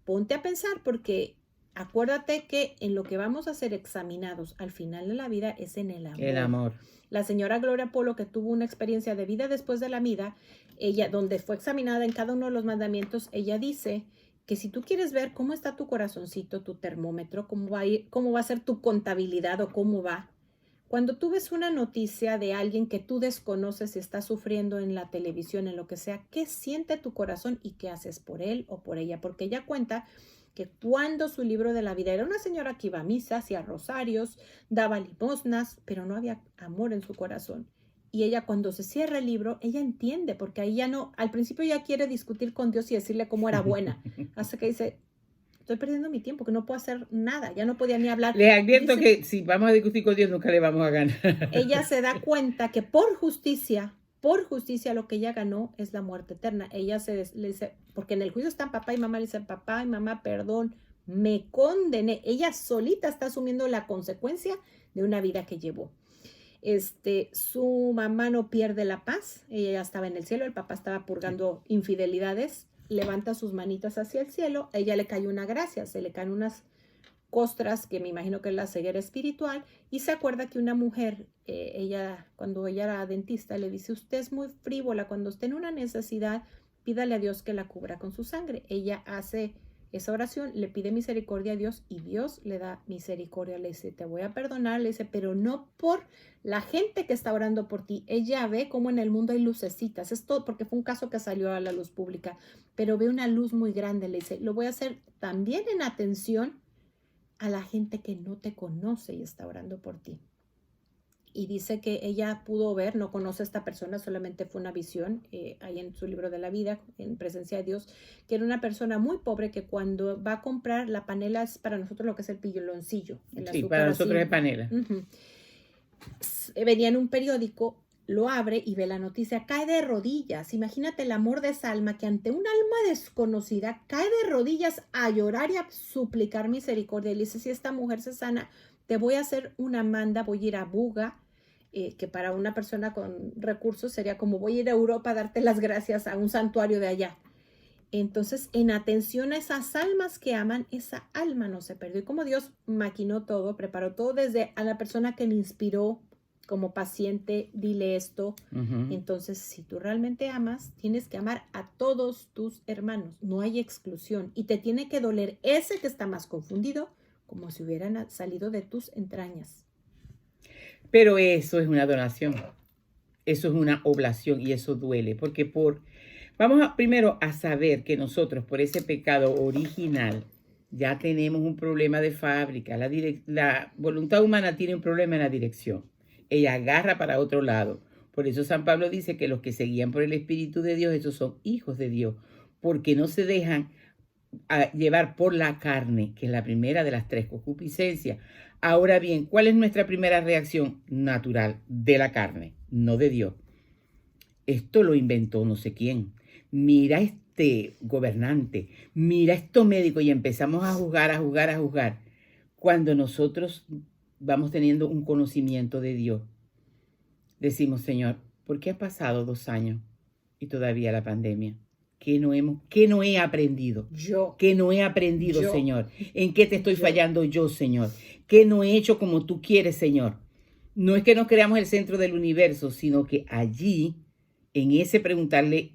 ponte a pensar porque Acuérdate que en lo que vamos a ser examinados al final de la vida es en el amor. El amor. La señora Gloria Polo, que tuvo una experiencia de vida después de la vida, ella, donde fue examinada en cada uno de los mandamientos, ella dice que si tú quieres ver cómo está tu corazoncito, tu termómetro, cómo va a ir, cómo va a ser tu contabilidad o cómo va, cuando tú ves una noticia de alguien que tú desconoces y está sufriendo en la televisión, en lo que sea, ¿qué siente tu corazón y qué haces por él o por ella? Porque ella cuenta que cuando su libro de la vida era una señora que iba a misa, hacía rosarios, daba limosnas, pero no había amor en su corazón. Y ella cuando se cierra el libro, ella entiende, porque ahí ya no, al principio ya quiere discutir con Dios y decirle cómo era buena, hasta que dice, estoy perdiendo mi tiempo, que no puedo hacer nada, ya no podía ni hablar. Les advierto que si vamos a discutir con Dios nunca le vamos a ganar. Ella se da cuenta que por justicia lo que ella ganó es la muerte eterna. Ella le dice, porque en el juicio están papá y mamá, le dicen, papá y mamá, perdón, me condené. Ella solita está asumiendo la consecuencia de una vida que llevó. Su mamá no pierde la paz, ella ya estaba en el cielo, el papá estaba purgando infidelidades, levanta sus manitas hacia el cielo, a ella le cae una gracia, se le caen unas costras que me imagino que es la ceguera espiritual, y se acuerda que una mujer, cuando ella era dentista, le dice, usted es muy frívola, cuando esté en una necesidad, pídale a Dios que la cubra con su sangre. Ella hace esa oración, le pide misericordia a Dios y Dios le da misericordia, le dice, te voy a perdonar, le dice, pero no por la gente que está orando por ti. Ella ve cómo en el mundo hay lucecitas, es todo porque fue un caso que salió a la luz pública, pero ve una luz muy grande, le dice, lo voy a hacer también en atención a la gente que no te conoce y está orando por ti. Y dice que ella pudo ver, no conoce a esta persona, solamente fue una visión, ahí en su libro de la vida, en presencia de Dios, que era una persona muy pobre que cuando va a comprar la panela es para nosotros lo que es el piloncillo. Sí, para nosotros es panela. Venía en un periódico, lo abre y ve la noticia, cae de rodillas. Imagínate el amor de esa alma que ante un alma desconocida cae de rodillas a llorar y a suplicar misericordia. Y le dice, si esta mujer se sana, te voy a hacer una manda, voy a ir a Buga, que para una persona con recursos sería como voy a ir a Europa a darte las gracias a un santuario de allá. Entonces, en atención a esas almas que aman, esa alma no se perdió. Y como Dios maquinó todo, preparó todo desde a la persona que le inspiró como paciente, dile esto. Entonces, si tú realmente amas, tienes que amar a todos tus hermanos. No hay exclusión. Y te tiene que doler ese que está más confundido, como si hubieran salido de tus entrañas. Pero eso es una donación. Eso es una oblación y eso duele. Porque vamos primero a saber que nosotros, por ese pecado original, ya tenemos un problema de fábrica. La voluntad humana tiene un problema en la dirección. Ella agarra para otro lado. Por eso San Pablo dice que los que se guían por el Espíritu de Dios, esos son hijos de Dios, porque no se dejan llevar por la carne, que es la primera de las tres concupiscencias. Ahora bien, ¿cuál es nuestra primera reacción natural de la carne? No de Dios. Esto lo inventó no sé quién. Mira este gobernante, mira estos médicos y empezamos a juzgar. Cuando nosotros vamos teniendo un conocimiento de Dios, decimos, Señor, ¿por qué han pasado 2 años y todavía la pandemia? ¿Qué no he aprendido? ¿Qué no he aprendido, Señor? ¿En qué te estoy fallando yo, Señor? ¿Qué no he hecho como tú quieres, Señor? No es que nos creamos el centro del universo, sino que allí, en ese preguntarle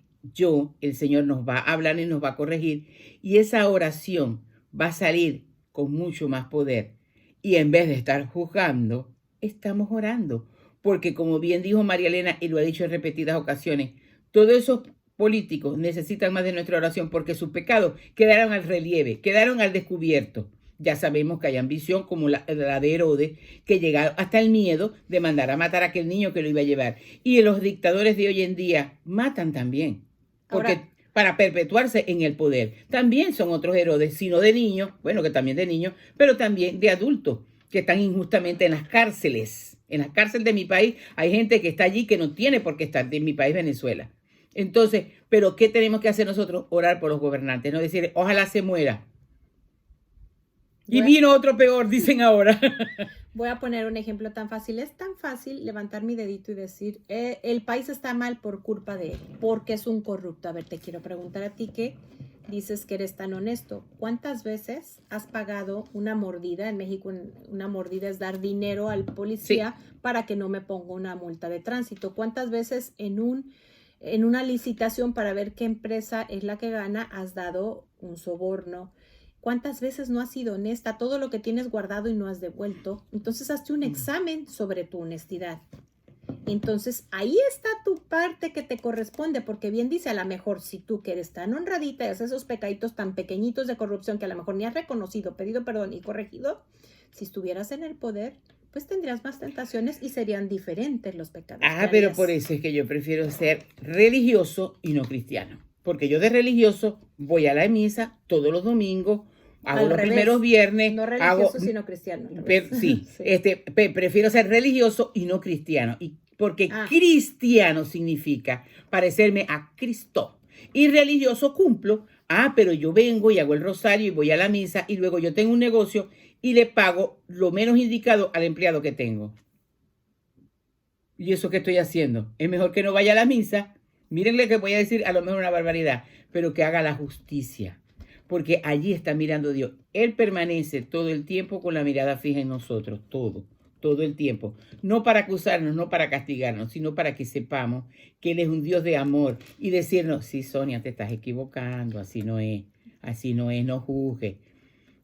el Señor nos va a hablar y nos va a corregir. Y esa oración va a salir con mucho más poder. Y en vez de estar juzgando, estamos orando. Porque como bien dijo María Elena, y lo ha dicho en repetidas ocasiones, todos esos políticos necesitan más de nuestra oración porque sus pecados quedaron al relieve, quedaron al descubierto. Ya sabemos que hay ambición como la de Herodes, que llegaron hasta el miedo de mandar a matar a aquel niño que lo iba a llevar. Y los dictadores de hoy en día matan también, porque para perpetuarse en el poder. También son otros Herodes, sino de niños, bueno, que también de niños, pero también de adultos, que están injustamente en las cárceles. En las cárceles de mi país hay gente que está allí que no tiene por qué estar, en mi país, Venezuela. Entonces, ¿pero qué tenemos que hacer nosotros? Orar por los gobernantes, no decir, ojalá se muera. Y vino otro peor, dicen ahora. Voy a poner un ejemplo tan fácil. Es tan fácil levantar mi dedito y decir, el país está mal por culpa de él, porque es un corrupto. A ver, te quiero preguntar a ti que dices que eres tan honesto. ¿Cuántas veces has pagado una mordida? En México una mordida es dar dinero al policía para que no me ponga una multa de tránsito. ¿Cuántas veces en una licitación para ver qué empresa es la que gana has dado un soborno? ¿Cuántas veces no has sido honesta? Todo lo que tienes guardado y no has devuelto. Entonces hazte un examen sobre tu honestidad. Entonces ahí está tu parte que te corresponde, porque bien dice, a lo mejor si tú que eres tan honradita y haces esos pecaditos tan pequeñitos de corrupción que a lo mejor ni has reconocido, pedido perdón y corregido, si estuvieras en el poder, pues tendrías más tentaciones y serían diferentes los pecados. Pero por eso es que yo prefiero ser religioso y no cristiano, porque yo de religioso voy a la misa todos los domingos, hago los primeros viernes. No religioso, sino cristiano. Sí. Prefiero ser religioso y no cristiano. Porque cristiano significa parecerme a Cristo. Y religioso cumplo. Pero yo vengo y hago el rosario y voy a la misa y luego yo tengo un negocio y le pago lo menos indicado al empleado que tengo. ¿Y eso qué estoy haciendo? Es mejor que no vaya a la misa. Mírenle que voy a decir a lo mejor una barbaridad, pero que haga la justicia. Porque allí está mirando Dios. Él permanece todo el tiempo con la mirada fija en nosotros, todo el tiempo. No para acusarnos, no para castigarnos, sino para que sepamos que Él es un Dios de amor y decirnos, sí, Sonia, te estás equivocando, así no es, no juzgues.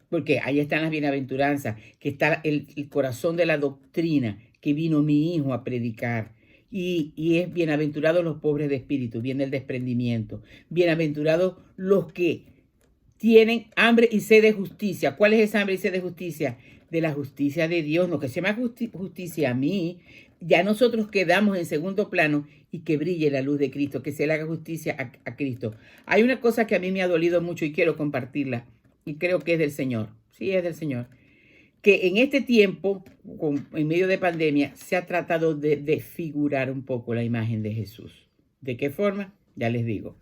Porque ahí están las bienaventuranzas, que está el corazón de la doctrina que vino mi hijo a predicar. Y es bienaventurados los pobres de espíritu, viene el desprendimiento. Bienaventurados los que tienen hambre y sed de justicia. ¿Cuál es esa hambre y sed de justicia? De la justicia de Dios, no que se llama justicia a mí. Ya nosotros quedamos en segundo plano y que brille la luz de Cristo, que se le haga justicia a Cristo. Hay una cosa que a mí me ha dolido mucho y quiero compartirla, y creo que es del Señor. Sí, es del Señor. Que en este tiempo, en medio de pandemia, se ha tratado de desfigurar un poco la imagen de Jesús. ¿De qué forma? Ya les digo.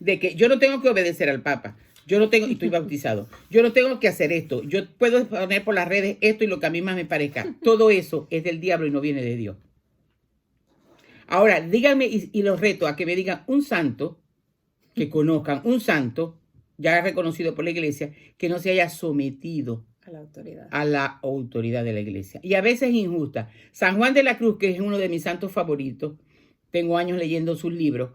De que yo no tengo que obedecer al Papa. Yo no tengo, y estoy bautizado. Yo no tengo que hacer esto. Yo puedo poner por las redes esto y lo que a mí más me parezca. Todo eso es del diablo y no viene de Dios. Ahora, díganme y los reto a que me digan un santo, que conozcan un santo, ya reconocido por la iglesia, que no se haya sometido a la autoridad de la iglesia. Y a veces injusta. San Juan de la Cruz, que es uno de mis santos favoritos, tengo años leyendo sus libros,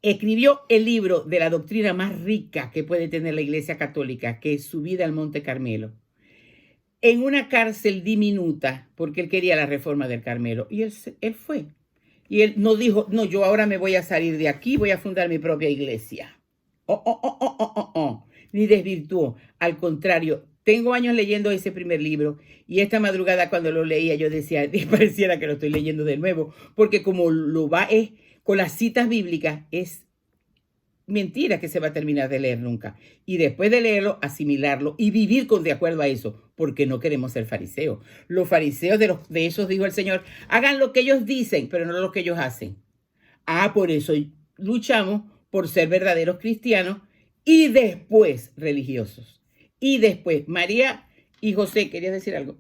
escribió el libro de la doctrina más rica que puede tener la Iglesia Católica, que es su vida al Monte Carmelo, en una cárcel diminuta, porque él quería la reforma del Carmelo. Y él fue. Y él no dijo, no, yo ahora me voy a salir de aquí, voy a fundar mi propia iglesia. Ni desvirtuó. Al contrario, tengo años leyendo ese primer libro y esta madrugada cuando lo leía yo decía, pareciera que lo estoy leyendo de nuevo, porque como lo va es con las citas bíblicas, es mentira que se va a terminar de leer nunca. Y después de leerlo, asimilarlo y vivir de acuerdo a eso, porque no queremos ser fariseos. Los fariseos de esos, dijo el Señor, hagan lo que ellos dicen, pero no lo que ellos hacen. Por eso luchamos por ser verdaderos cristianos y después religiosos. Y después, María y José, ¿querías decir algo?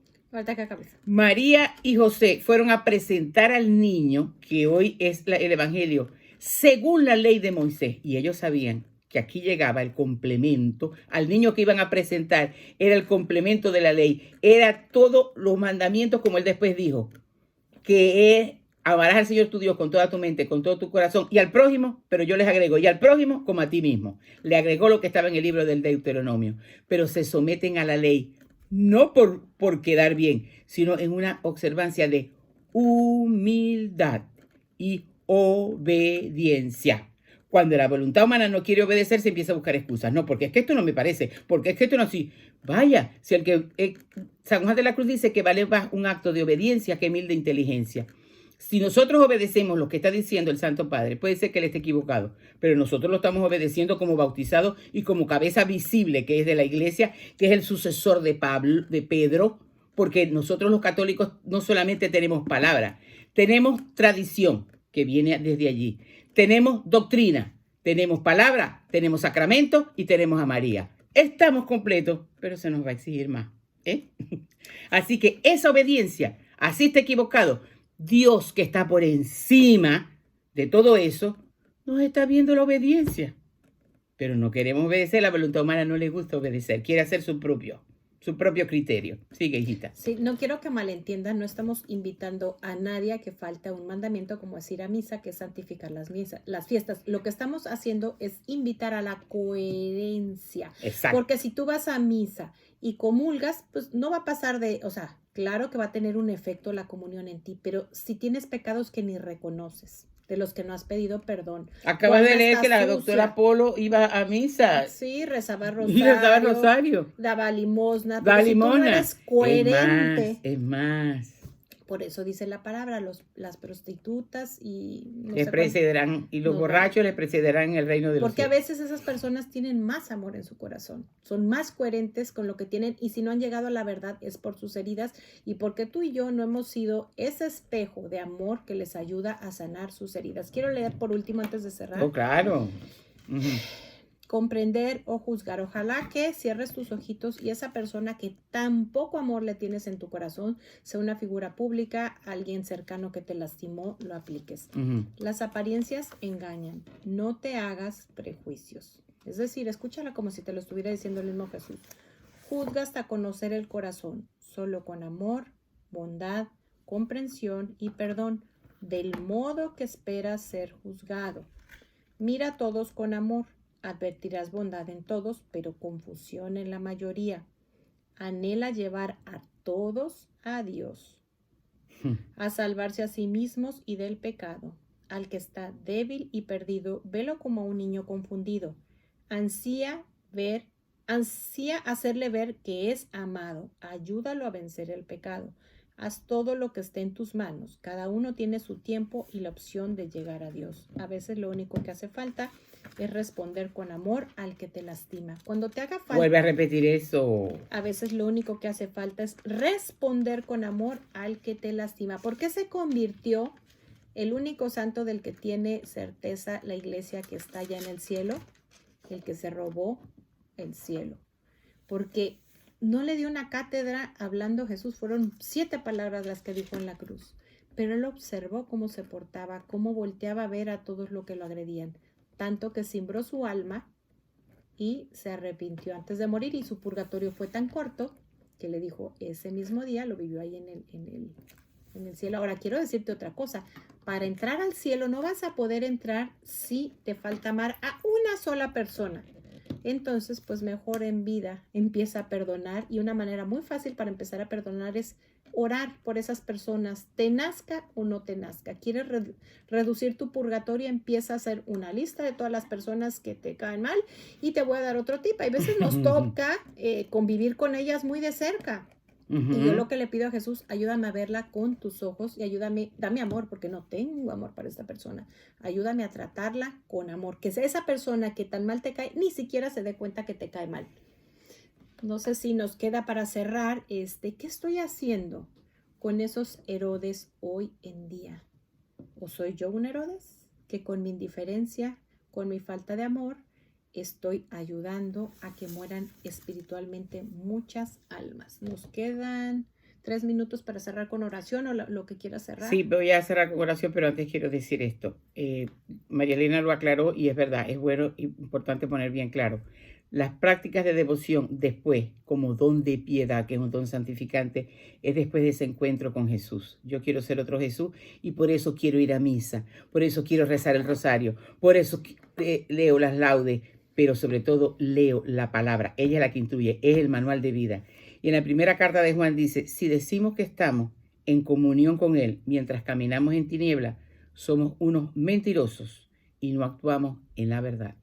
María y José fueron a presentar al niño, que hoy es el Evangelio, según la ley de Moisés. Y ellos sabían que aquí llegaba el complemento. Al niño que iban a presentar era el complemento de la ley. Era todos los mandamientos, como él después dijo, que es amarás al Señor tu Dios con toda tu mente, con todo tu corazón, y al prójimo, pero yo les agrego, y al prójimo como a ti mismo. Le agregó lo que estaba en el libro del Deuteronomio. Pero se someten a la ley, no por quedar bien, sino en una observancia de humildad y obediencia. Cuando la voluntad humana no quiere obedecer, se empieza a buscar excusas. No, porque es que esto no me parece, porque es que esto no así. Vaya, si San Juan de la Cruz dice que vale más un acto de obediencia que 1000 de inteligencia. Si nosotros obedecemos lo que está diciendo el Santo Padre, puede ser que él esté equivocado, pero nosotros lo estamos obedeciendo como bautizados y como cabeza visible que es de la iglesia, que es el sucesor de Pedro, porque nosotros los católicos no solamente tenemos palabra, tenemos tradición que viene desde allí, tenemos doctrina, tenemos palabra, tenemos sacramento y tenemos a María. Estamos completos, pero se nos va a exigir más. Así que esa obediencia, así está equivocado, Dios que está por encima de todo eso, nos está viendo la obediencia. pero no queremos obedecer. La voluntad humana no le gusta obedecer, quiere hacer su propio criterio. Sigue, hijita. Sí, no quiero que malentiendan, no estamos invitando a nadie a que falte un mandamiento como es ir a misa, que es santificar las fiestas. Lo que estamos haciendo es invitar a la coherencia. Exacto. Porque si tú vas a misa y comulgas, pues no va a pasar claro que va a tener un efecto la comunión en ti, pero si tienes pecados que ni reconoces, de los que no has pedido perdón. Acabas de leer que la doctora Polo iba a misa. Sí, rezaba rosario. Daba limosna. Daba limosna. Si tú no eres coherente. Es más. Por eso dice la palabra, las prostitutas y... les precederán, y los borrachos les precederán en el reino de los cielos. Porque a veces esas personas tienen más amor en su corazón, son más coherentes con lo que tienen, y si no han llegado a la verdad es por sus heridas y porque tú y yo no hemos sido ese espejo de amor que les ayuda a sanar sus heridas. Quiero leer por último antes de cerrar. Oh, claro. Comprender o juzgar. Ojalá que cierres tus ojitos y esa persona que tan poco amor le tienes en tu corazón sea una figura pública, alguien cercano que te lastimó, lo apliques. Las apariencias engañan. No te hagas prejuicios. Es decir, escúchala como si te lo estuviera diciendo el mismo Jesús. Juzga hasta conocer el corazón, solo con amor, bondad, comprensión y perdón, del modo que esperas ser juzgado. Mira a todos con amor. Advertirás bondad en todos, pero confusión en la mayoría. Anhela llevar a todos a Dios, a salvarse a sí mismos y del pecado. Al que está débil y perdido, velo como a un niño confundido. Ansía hacerle ver que es amado. Ayúdalo a vencer el pecado. Haz todo lo que esté en tus manos. Cada uno tiene su tiempo y la opción de llegar a Dios. A veces lo único que hace falta es responder con amor al que te lastima. Cuando te haga falta... Vuelve a repetir eso. A veces lo único que hace falta es responder con amor al que te lastima. ¿Por qué se convirtió el único santo del que tiene certeza la iglesia que está allá en el cielo? El que se robó el cielo. Porque no le dio una cátedra hablando Jesús. Fueron 7 palabras las que dijo en la cruz. Pero él observó cómo se portaba, cómo volteaba a ver a todos los que lo agredían. Tanto que cimbró su alma y se arrepintió antes de morir, y su purgatorio fue tan corto que le dijo ese mismo día, lo vivió ahí en el cielo. Ahora quiero decirte otra cosa, para entrar al cielo no vas a poder entrar si te falta amar a una sola persona. Entonces, pues mejor en vida empieza a perdonar, y una manera muy fácil para empezar a perdonar es orar por esas personas, te nazca o no te nazca. ¿Quieres reducir tu purgatorio? Empieza a hacer una lista de todas las personas que te caen mal, y te voy a dar otro tip. Hay veces nos toca convivir con ellas muy de cerca. Y yo lo que le pido a Jesús, ayúdame a verla con tus ojos y ayúdame, dame amor, porque no tengo amor para esta persona. Ayúdame a tratarla con amor. Que sea esa persona que tan mal te cae, ni siquiera se dé cuenta que te cae mal. No sé si nos queda para cerrar, ¿qué estoy haciendo con esos Herodes hoy en día? ¿O soy yo un Herodes que con mi indiferencia, con mi falta de amor, estoy ayudando a que mueran espiritualmente muchas almas? Nos quedan 3 minutos para cerrar con oración, o lo que quieras cerrar. Sí, voy a cerrar con oración, pero antes quiero decir esto. María Elena lo aclaró y es verdad, es bueno y importante poner bien claro. Las prácticas de devoción después, como don de piedad, que es un don santificante, es después de ese encuentro con Jesús. Yo quiero ser otro Jesús y por eso quiero ir a misa, por eso quiero rezar el rosario, por eso leo las laudes, pero sobre todo leo la palabra. Ella es la que instruye, es el manual de vida. Y en la primera carta de Juan dice, si decimos que estamos en comunión con Él mientras caminamos en tinieblas, somos unos mentirosos y no actuamos en la verdad.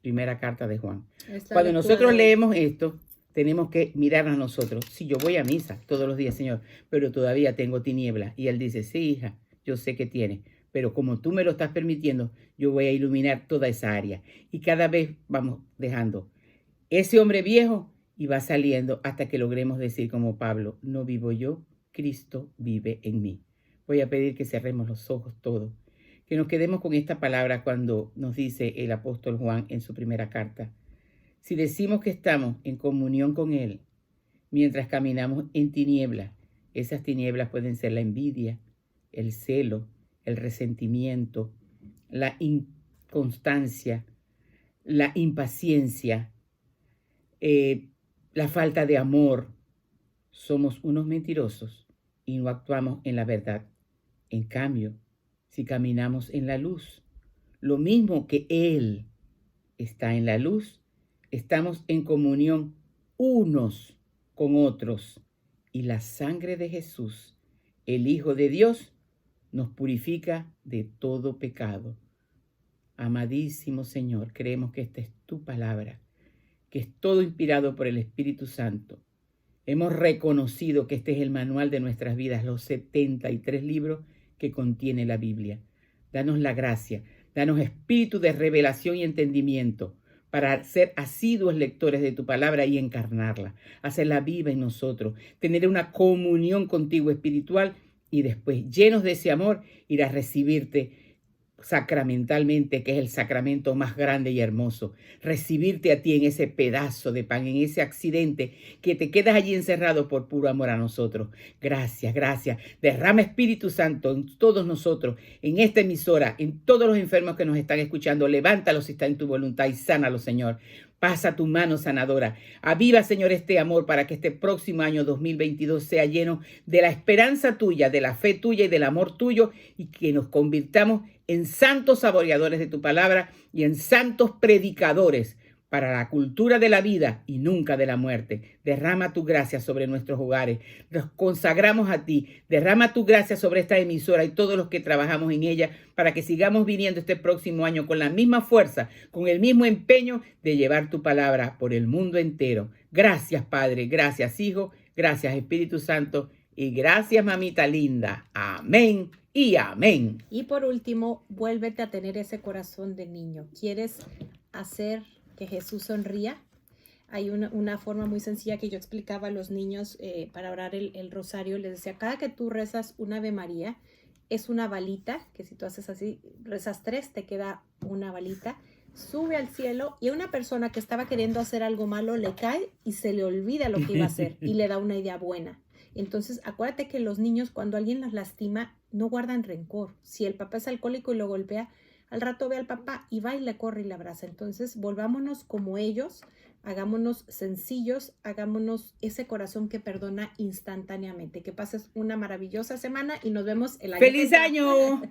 Primera carta de Juan. Cuando nosotros leemos esto, tenemos que mirar a nosotros. Si yo voy a misa todos los días, Señor, pero todavía tengo tinieblas. Y Él dice, sí, hija, yo sé que tienes, pero como tú me lo estás permitiendo, yo voy a iluminar toda esa área. Y cada vez vamos dejando ese hombre viejo y va saliendo hasta que logremos decir como Pablo, no vivo yo, Cristo vive en mí. Voy a pedir que cerremos los ojos todos, que nos quedemos con esta palabra cuando nos dice el apóstol Juan en su primera carta. Si decimos que estamos en comunión con Él mientras caminamos en tinieblas, esas tinieblas pueden ser la envidia, el celo, el resentimiento, la inconstancia, la impaciencia, la falta de amor. Somos unos mentirosos y no actuamos en la verdad. En cambio, si caminamos en la luz, lo mismo que Él está en la luz, estamos en comunión unos con otros. Y la sangre de Jesús, el Hijo de Dios, nos purifica de todo pecado. Amadísimo Señor, creemos que esta es tu palabra, que es todo inspirado por el Espíritu Santo. Hemos reconocido que este es el manual de nuestras vidas, los 73 libros que contiene la Biblia. Danos la gracia, danos espíritu de revelación y entendimiento para ser asiduos lectores de tu palabra y encarnarla, hacerla viva en nosotros, tener una comunión contigo espiritual y después, llenos de ese amor, ir a recibirte sacramentalmente, que es el sacramento más grande y hermoso. Recibirte a ti en ese pedazo de pan, en ese accidente, que te quedas allí encerrado por puro amor a nosotros. Gracias, gracias. Derrama Espíritu Santo en todos nosotros, en esta emisora, en todos los enfermos que nos están escuchando. Levántalos si está en tu voluntad y sánalos, Señor. Pasa tu mano sanadora. Aviva, Señor, este amor para que este próximo año 2022 sea lleno de la esperanza tuya, de la fe tuya y del amor tuyo, y que nos convirtamos en santos saboreadores de tu palabra y en santos predicadores para la cultura de la vida y nunca de la muerte. Derrama tu gracia sobre nuestros hogares. Nos consagramos a ti. Derrama tu gracia sobre esta emisora y todos los que trabajamos en ella para que sigamos viniendo este próximo año con la misma fuerza, con el mismo empeño de llevar tu palabra por el mundo entero. Gracias, Padre. Gracias, Hijo. Gracias, Espíritu Santo. Y gracias, mamita linda. Amén y amén. Y por último, vuélvete a tener ese corazón de niño. ¿Quieres hacer que Jesús sonría? Hay una forma muy sencilla que yo explicaba a los niños para orar el rosario. Les decía, cada que tú rezas una Ave María, es una balita, que si tú haces así, rezas 3, te queda una balita, sube al cielo y a una persona que estaba queriendo hacer algo malo le cae y se le olvida lo que iba a hacer y le da una idea buena. Entonces, acuérdate que los niños, cuando alguien los lastima, no guardan rencor. Si el papá es alcohólico y lo golpea, al rato ve al papá y va y le corre y le abraza. Entonces, volvámonos como ellos, hagámonos sencillos, hagámonos ese corazón que perdona instantáneamente. Que pases una maravillosa semana y nos vemos el año. ¡Feliz año!